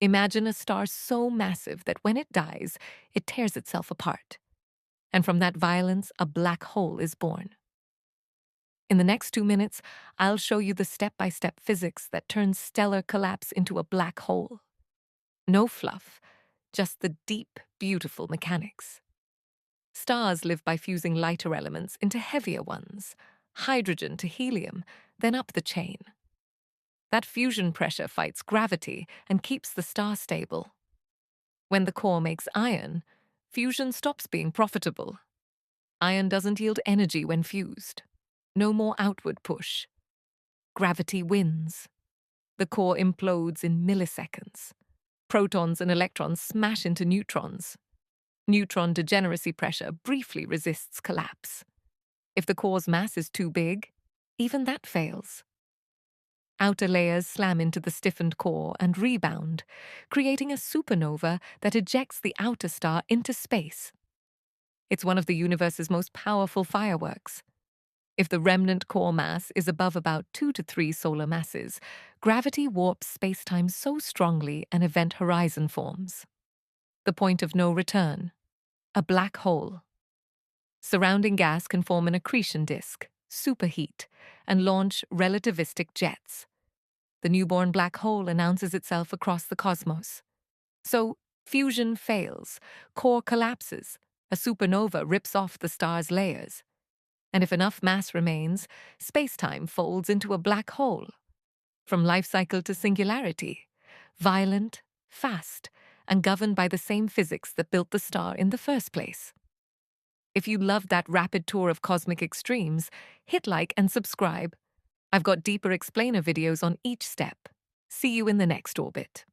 Imagine a star so massive that when it dies, it tears itself apart. And from that violence, a black hole is born. In the next 2 minutes, I'll show you the step-by-step physics that turns stellar collapse into a black hole. No fluff, just the deep, beautiful mechanics. Stars live by fusing lighter elements into heavier ones, hydrogen to helium, then up the chain. That fusion pressure fights gravity and keeps the star stable. When the core makes iron, fusion stops being profitable. Iron doesn't yield energy when fused. No more outward push. Gravity wins. The core implodes in milliseconds. Protons and electrons smash into neutrons. Neutron degeneracy pressure briefly resists collapse. If the core's mass is too big, even that fails. Outer layers slam into the stiffened core and rebound, creating a supernova that ejects the outer star into space. It's one of the universe's most powerful fireworks. If the remnant core mass is above about 2 to 3 solar masses, gravity warps spacetime so strongly an event horizon forms. The point of no return. A black hole. Surrounding gas can form an accretion disk, superheat, and launch relativistic jets. The newborn black hole announces itself across the cosmos. So, fusion fails, core collapses, a supernova rips off the star's layers. And if enough mass remains, spacetime folds into a black hole. From life cycle to singularity, violent, fast, and governed by the same physics that built the star in the first place. If you loved that rapid tour of cosmic extremes, hit like and subscribe. I've got deeper explainer videos on each step. See you in the next orbit.